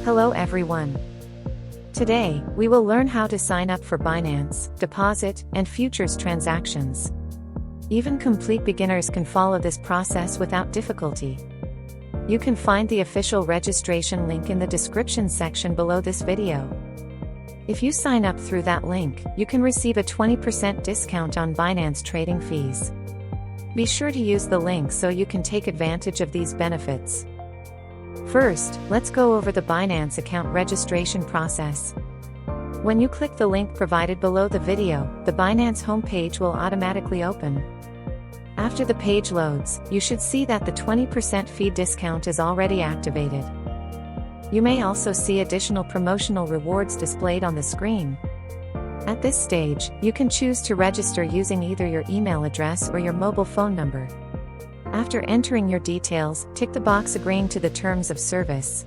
Hello everyone. Today, we will learn how to sign up for Binance, deposit, and futures transactions. Even complete beginners can follow this process without difficulty. You can find the official registration link in the description section below this video. If you sign up through that link, you can receive a 20% discount on Binance trading fees. Be sure to use the link so you can take advantage of these benefits. First, let's go over the Binance account registration process. When you click the link provided below the video, the Binance homepage will automatically open. After the page loads, you should see that the 20% fee discount is already activated. You may also see additional promotional rewards displayed on the screen. At this stage, you can choose to register using either your email address or your mobile phone number. After entering your details, tick the box agreeing to the terms of service.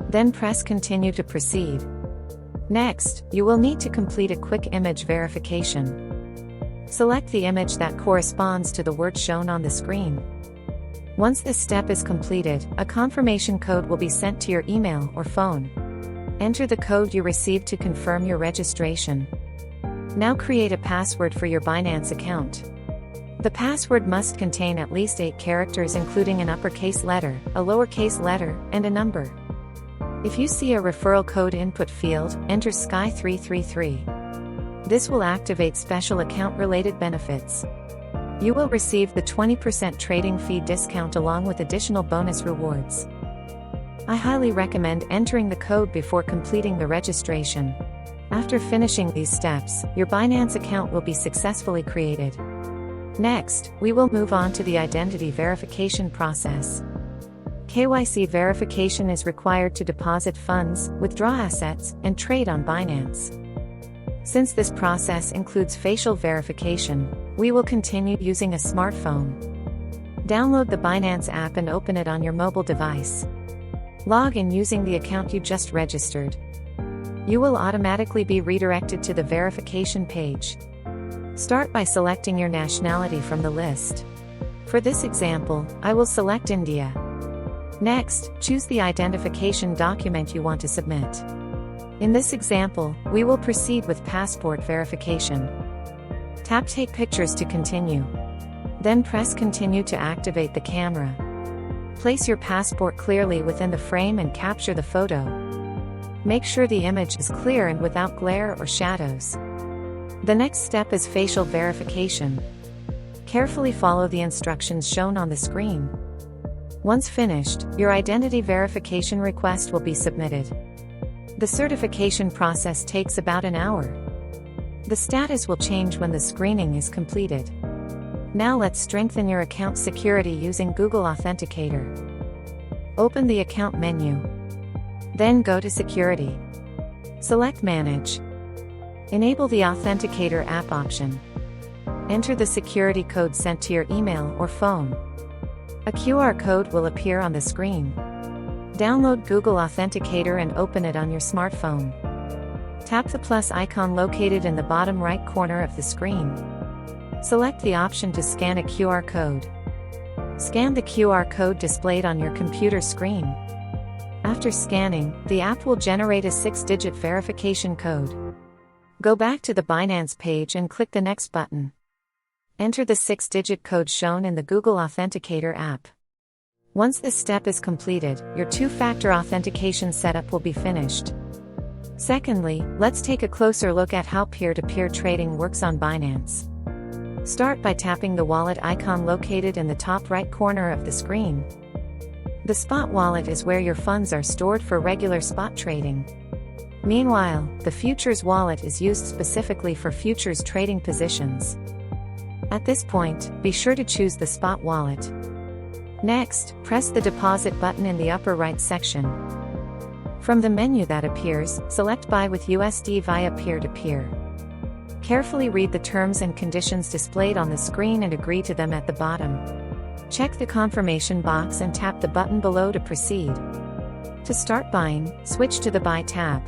Then press Continue to proceed. Next, you will need to complete a quick image verification. Select the image that corresponds to the word shown on the screen. Once this step is completed, a confirmation code will be sent to your email or phone. Enter the code you received to confirm your registration. Now create a password for your Binance account. The password must contain at least 8 characters including an uppercase letter, a lowercase letter, and a number. If you see a referral code input field, enter SKY333. This will activate special account-related benefits. You will receive the 20% trading fee discount along with additional bonus rewards. I highly recommend entering the code before completing the registration. After finishing these steps, your Binance account will be successfully created. Next, we will move on to the identity verification process. KYC verification is required to deposit funds, withdraw assets, and trade on Binance. Since this process includes facial verification, we will continue using a smartphone. Download the Binance app and open it on your mobile device. Log in using the account you just registered. You will automatically be redirected to the verification page. Start by selecting your nationality from the list. For this example, I will select India. Next, choose the identification document you want to submit. In this example, we will proceed with passport verification. Tap Take Pictures to continue. Then press Continue to activate the camera. Place your passport clearly within the frame and capture the photo. Make sure the image is clear and without glare or shadows. The next step is facial verification. Carefully follow the instructions shown on the screen. Once finished, your identity verification request will be submitted. The certification process takes about an hour. The status will change when the screening is completed. Now let's strengthen your account security using Google Authenticator. Open the account menu. Then go to Security. Select Manage. Enable the Authenticator app option. Enter the security code sent to your email or phone. A QR code will appear on the screen. Download Google Authenticator and open it on your smartphone. Tap the plus icon located in the bottom right corner of the screen. Select the option to scan a QR code. Scan the QR code displayed on your computer screen. After scanning, the app will generate a 6-digit verification code. Go back to the Binance page and click the Next button. Enter the 6-digit code shown in the Google Authenticator app. Once this step is completed, your two-factor authentication setup will be finished. Secondly, let's take a closer look at how peer-to-peer trading works on Binance. Start by tapping the wallet icon located in the top right corner of the screen. The spot wallet is where your funds are stored for regular spot trading. Meanwhile, the futures wallet is used specifically for futures trading positions. At this point, be sure to choose the spot wallet. Next, press the deposit button in the upper right section. From the menu that appears, select Buy with USD via peer-to-peer. Carefully read the terms and conditions displayed on the screen and agree to them at the bottom. Check the confirmation box and tap the button below to proceed. To start buying, switch to the Buy tab.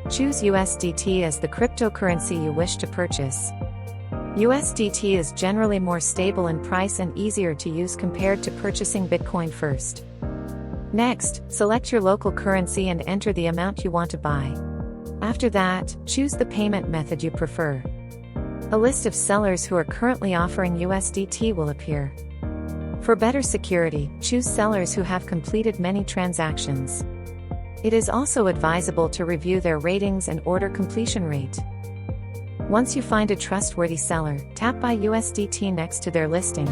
Choose USDT as the cryptocurrency you wish to purchase. USDT is generally more stable in price and easier to use compared to purchasing Bitcoin first. Next, select your local currency and enter the amount you want to buy. After that, choose the payment method you prefer. A list of sellers who are currently offering USDT will appear. For better security, choose sellers who have completed many transactions. It is also advisable to review their ratings and order completion rate. Once you find a trustworthy seller, tap Buy USDT next to their listing.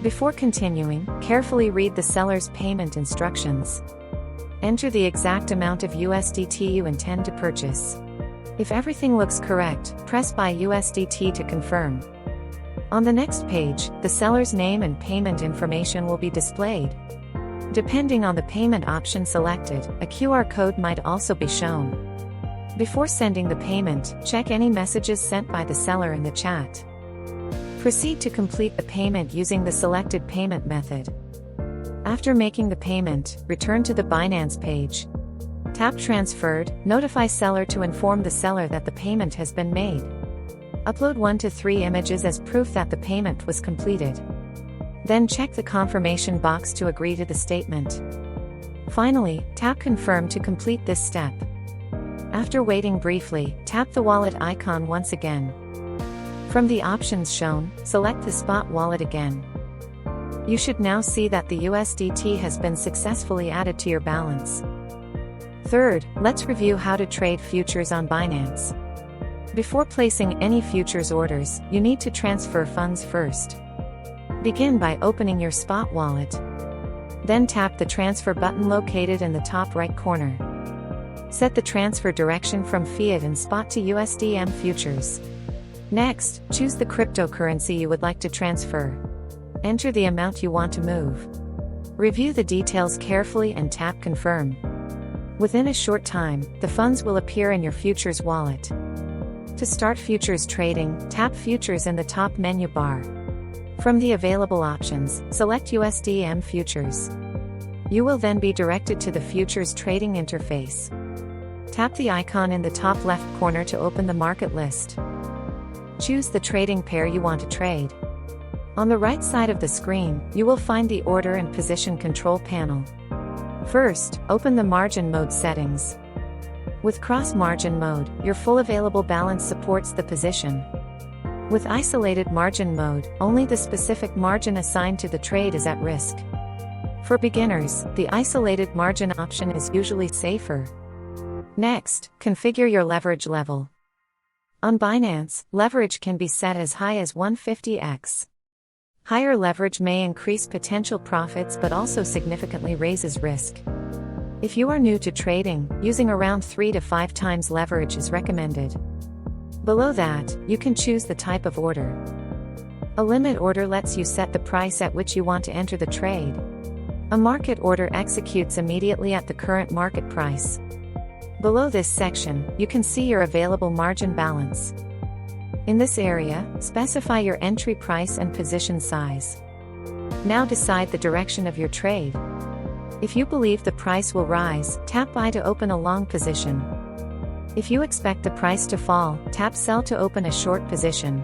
Before continuing, carefully read the seller's payment instructions. Enter the exact amount of USDT you intend to purchase. If everything looks correct, press Buy USDT to confirm. On the next page, the seller's name and payment information will be displayed. Depending on the payment option selected, a QR code might also be shown. Before sending the payment, check any messages sent by the seller in the chat. Proceed to complete the payment using the selected payment method. After making the payment, return to the Binance page. Tap Transferred, notify seller to inform the seller that the payment has been made. Upload 1 to 3 images as proof that the payment was completed. Then check the confirmation box to agree to the statement. Finally, tap Confirm to complete this step. After waiting briefly, tap the wallet icon once again. From the options shown, select the spot wallet again. You should now see that the USDT has been successfully added to your balance. Third, let's review how to trade futures on Binance. Before placing any futures orders, you need to transfer funds first. Begin by opening your spot wallet. Then tap the transfer button located in the top right corner. Set the transfer direction from fiat and spot to USDM futures. Next, choose the cryptocurrency you would like to transfer. Enter the amount you want to move. Review the details carefully and tap Confirm. Within a short time, the funds will appear in your futures wallet. To start futures trading, tap Futures in the top menu bar. From the available options, select USDM Futures. You will then be directed to the futures trading interface. Tap the icon in the top left corner to open the market list. Choose the trading pair you want to trade. On the right side of the screen, you will find the order and position control panel. First, open the margin mode settings. With cross margin mode, your full available balance supports the position. With isolated margin mode, only the specific margin assigned to the trade is at risk. For beginners, the isolated margin option is usually safer. Next, configure your leverage level. On Binance, leverage can be set as high as 150x. Higher leverage may increase potential profits but also significantly raises risk. If you are new to trading, using around 3 to 5 times leverage is recommended. Below that, you can choose the type of order. A limit order lets you set the price at which you want to enter the trade. A market order executes immediately at the current market price. Below this section, you can see your available margin balance. In this area, specify your entry price and position size. Now decide the direction of your trade. If you believe the price will rise, tap Buy to open a long position. If you expect the price to fall, tap Sell to open a short position.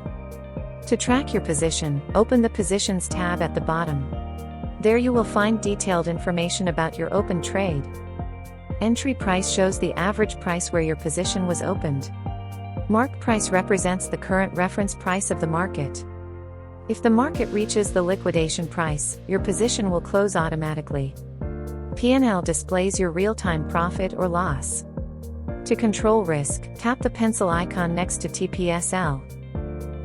To track your position, open the Positions tab at the bottom. There you will find detailed information about your open trade. Entry price shows the average price where your position was opened. Mark price represents the current reference price of the market. If the market reaches the liquidation price, your position will close automatically. P&L displays your real-time profit or loss. To control risk, tap the pencil icon next to TPSL.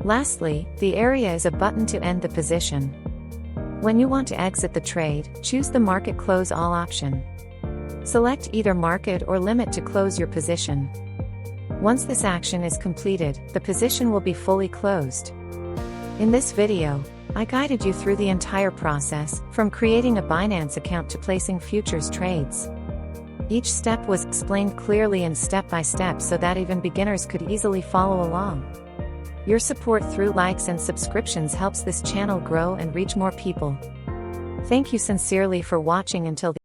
Lastly, the area is a button to end the position. When you want to exit the trade, choose the Market Close All option. Select either Market or Limit to close your position. Once this action is completed, the position will be fully closed. In this video, I guided you through the entire process, from creating a Binance account to placing futures trades. Each step was explained clearly and step by step so that even beginners could easily follow along. Your support through likes and subscriptions helps this channel grow and reach more people. Thank you sincerely for watching until the